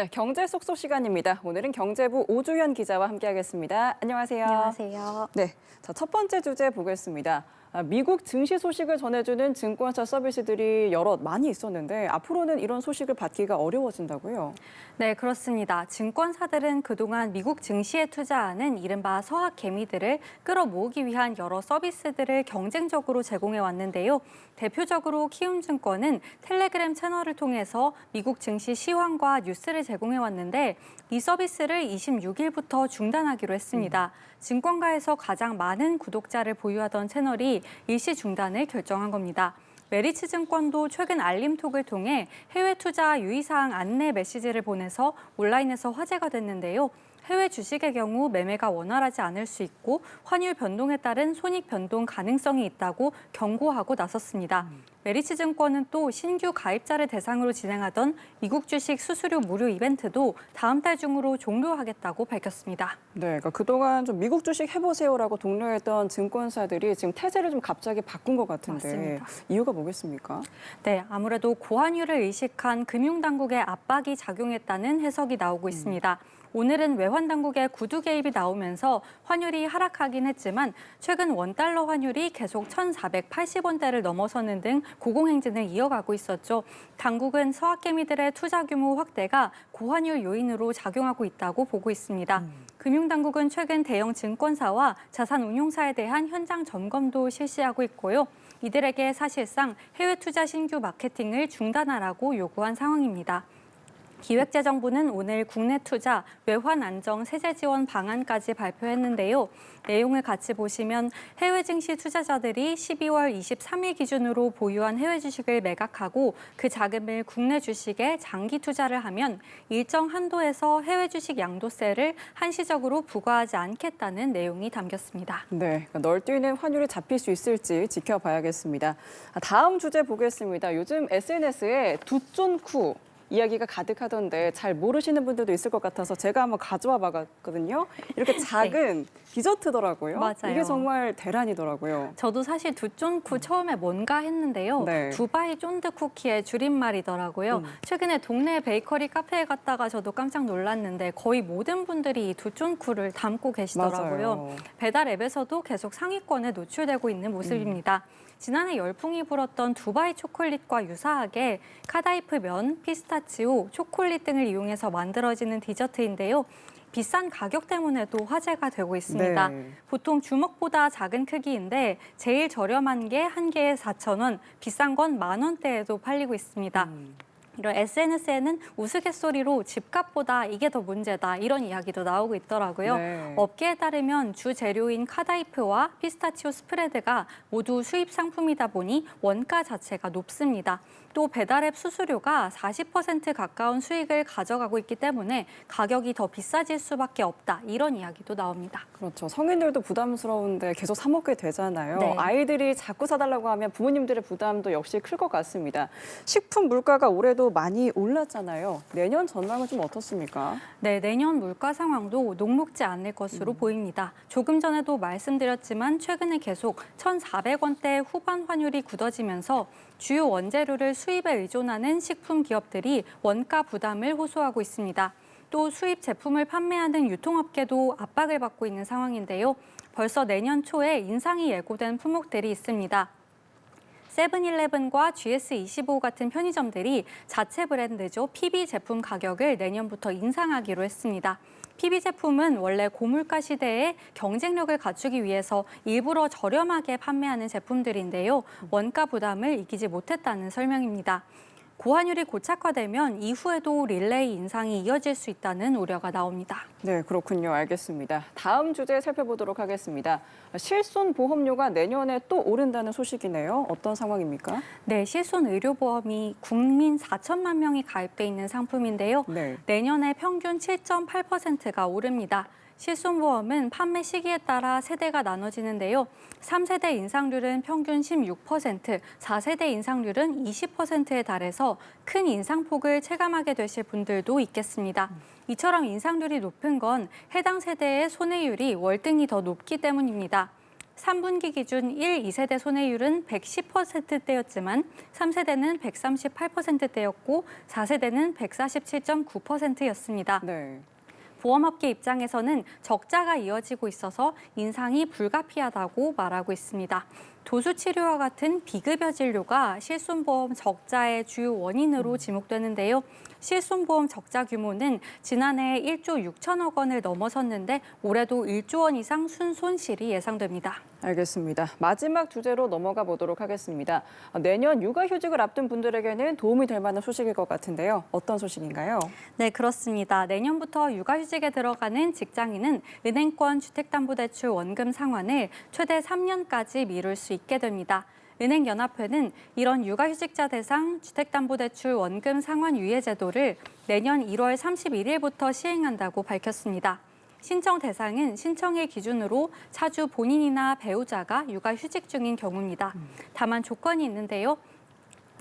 네, 경제 쏙쏙 시간입니다. 오늘은 경제부 오주현 기자와 함께하겠습니다. 안녕하세요. 안녕하세요. 네, 자, 첫 번째 주제 보겠습니다. 미국 증시 소식을 전해주는 증권사 서비스들이 여럿 많이 있었는데 앞으로는 이런 소식을 받기가 어려워진다고요? 네, 그렇습니다. 증권사들은 그동안 미국 증시에 투자하는 이른바 서학 개미들을 끌어모으기 위한 여러 서비스들을 경쟁적으로 제공해 왔는데요. 대표적으로 키움증권은 텔레그램 채널을 통해서 미국 증시 시황과 뉴스를 제공해 왔는데 이 서비스를 26일부터 중단하기로 했습니다. 증권가에서 가장 많은 구독자를 보유하던 채널이 일시 중단을 결정한 겁니다. 메리츠증권도 최근 알림톡을 통해 해외 투자 유의사항 안내 메시지를 보내서 온라인에서 화제가 됐는데요. 해외 주식의 경우 매매가 원활하지 않을 수 있고 환율 변동에 따른 손익 변동 가능성이 있다고 경고하고 나섰습니다. 메리츠증권은 또 신규 가입자를 대상으로 진행하던 미국 주식 수수료 무료 이벤트도 다음 달 중으로 종료하겠다고 밝혔습니다. 네, 그러니까 그동안 좀 미국 주식 해보세요라고 독려했던 증권사들이 지금 태세를 좀 갑자기 바꾼 것 같은데 맞습니다. 이유가 뭐겠습니까? 네, 아무래도 고환율을 의식한 금융당국의 압박이 작용했다는 해석이 나오고 있습니다. 오늘은 외환당국의 구두 개입이 나오면서 환율이 하락하긴 했지만 최근 원달러 환율이 계속 1,480원대를 넘어서는 등 고공행진을 이어가고 있었죠. 당국은 서학개미들의 투자 규모 확대가 고환율 요인으로 작용하고 있다고 보고 있습니다. 금융당국은 최근 대형 증권사와 자산운용사에 대한 현장 점검도 실시하고 있고요. 이들에게 사실상 해외 투자 신규 마케팅을 중단하라고 요구한 상황입니다. 기획재정부는 오늘 국내 투자, 외환 안정, 세제 지원 방안까지 발표했는데요. 내용을 같이 보시면 해외 증시 투자자들이 12월 23일 기준으로 보유한 해외 주식을 매각하고 그 자금을 국내 주식에 장기 투자를 하면 일정 한도에서 해외 주식 양도세를 한시적으로 부과하지 않겠다는 내용이 담겼습니다. 네, 그러니까 널뛰는 환율이 잡힐 수 있을지 지켜봐야겠습니다. 다음 주제 보겠습니다. 요즘 SNS에 두쫀쿠 이야기가 가득하던데 잘 모르시는 분들도 있을 것 같아서 제가 한번 가져와 봤거든요. 이렇게 작은 디저트더라고요. 맞아요. 이게 정말 대란이더라고요. 저도 사실 두쫀쿠 처음에 뭔가 했는데요. 네. 두바이 쫀드 쿠키의 줄임말이더라고요. 최근에 동네 베이커리 카페에 갔다가 저도 깜짝 놀랐는데 거의 모든 분들이 이 두쫀쿠를 담고 계시더라고요. 맞아요. 배달 앱에서도 계속 상위권에 노출되고 있는 모습입니다. 지난해 열풍이 불었던 두바이 초콜릿과 유사하게 카다이프 면, 피스타치오, 초콜릿 등을 이용해서 만들어지는 디저트인데요. 비싼 가격 때문에도 화제가 되고 있습니다. 네. 보통 주먹보다 작은 크기인데 제일 저렴한 게 한 개에 4,000원, 비싼 건 10,000원대에도 팔리고 있습니다. 이런 SNS에는 우스갯소리로 집값보다 이게 더 문제다 이런 이야기도 나오고 있더라고요. 네. 업계에 따르면 주 재료인 카다이프와 피스타치오 스프레드가 모두 수입 상품이다 보니 원가 자체가 높습니다. 또 배달앱 수수료가 40% 가까운 수익을 가져가고 있기 때문에 가격이 더 비싸질 수밖에 없다 이런 이야기도 나옵니다. 그렇죠. 성인들도 부담스러운데 계속 사 먹게 되잖아요. 네. 아이들이 자꾸 사달라고 하면 부모님들의 부담도 역시 클 것 같습니다. 식품 물가가 올해도 많이 올랐잖아요. 내년 전망은 좀 어떻습니까? 네, 내년 물가 상황도 녹록지 않을 것으로 보입니다. 조금 전에도 말씀드렸지만 최근에 계속 1,400원대 후반 환율이 굳어지면서 주요 원재료를 수입에 의존하는 식품 기업들이 원가 부담을 호소하고 있습니다. 또 수입 제품을 판매하는 유통업계도 압박을 받고 있는 상황인데요. 벌써 내년 초에 인상이 예고된 품목들이 있습니다. 세븐일레븐과 GS25 같은 편의점들이 자체 브랜드죠. PB 제품 가격을 내년부터 인상하기로 했습니다. PB 제품은 원래 고물가 시대에 경쟁력을 갖추기 위해서 일부러 저렴하게 판매하는 제품들인데요. 원가 부담을 이기지 못했다는 설명입니다. 고환율이 고착화되면 이후에도 릴레이 인상이 이어질 수 있다는 우려가 나옵니다. 네, 그렇군요. 알겠습니다. 다음 주제 살펴보도록 하겠습니다. 실손보험료가 내년에 또 오른다는 소식이네요. 어떤 상황입니까? 네, 실손의료보험이 국민 4천만 명이 가입돼 있는 상품인데요. 네. 내년에 평균 7.8%가 오릅니다. 실손보험은 판매 시기에 따라 세대가 나눠지는데요. 3세대 인상률은 평균 16%, 4세대 인상률은 20%에 달해서 큰 인상폭을 체감하게 되실 분들도 있겠습니다. 이처럼 인상률이 높은 건 해당 세대의 손해율이 월등히 더 높기 때문입니다. 3분기 기준 1, 2세대 손해율은 110%대였지만 3세대는 138%대였고 4세대는 147.9%였습니다. 네. 보험업계 입장에서는 적자가 이어지고 있어서 인상이 불가피하다고 말하고 있습니다. 도수치료와 같은 비급여 진료가 실손보험 적자의 주요 원인으로 지목되는데요. 실손보험 적자 규모는 지난해 1조 6천억 원을 넘어섰는데 올해도 1조 원 이상 순손실이 예상됩니다. 알겠습니다. 마지막 주제로 넘어가 보도록 하겠습니다. 내년 육아휴직을 앞둔 분들에게는 도움이 될 만한 소식일 것 같은데요. 어떤 소식인가요? 네, 그렇습니다. 내년부터 육아휴직에 들어가는 직장인은 은행권 주택담보대출 원금 상환을 최대 3년까지 미룰 수 있게 됩니다. 은행연합회는 이런 육아휴직자 대상 주택담보대출 원금 상환 유예 제도를 내년 1월 31일부터 시행한다고 밝혔습니다. 신청 대상은 신청일 기준으로 차주 본인이나 배우자가 육아휴직 중인 경우입니다. 다만 조건이 있는데요.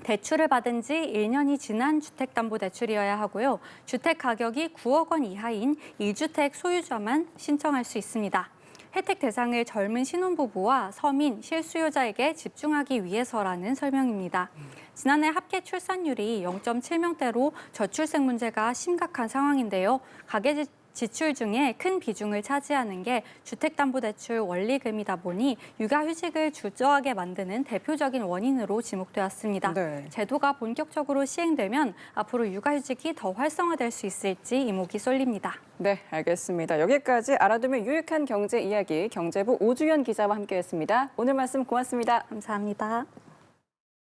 대출을 받은 지 1년이 지난 주택담보대출이어야 하고요. 주택 가격이 9억 원 이하인 1주택 소유자만 신청할 수 있습니다. 혜택 대상을 젊은 신혼부부와 서민, 실수요자에게 집중하기 위해서라는 설명입니다. 지난해 합계 출산율이 0.7명대로 저출생 문제가 심각한 상황인데요. 가계 지출 중에 큰 비중을 차지하는 게 주택담보대출 원리금이다 보니 육아휴직을 주저하게 만드는 대표적인 원인으로 지목되었습니다. 네. 제도가 본격적으로 시행되면 앞으로 육아휴직이 더 활성화될 수 있을지 이목이 쏠립니다. 네, 알겠습니다. 여기까지 알아두면 유익한 경제 이야기 경제부 오주연 기자와 함께했습니다. 오늘 말씀 고맙습니다. 감사합니다.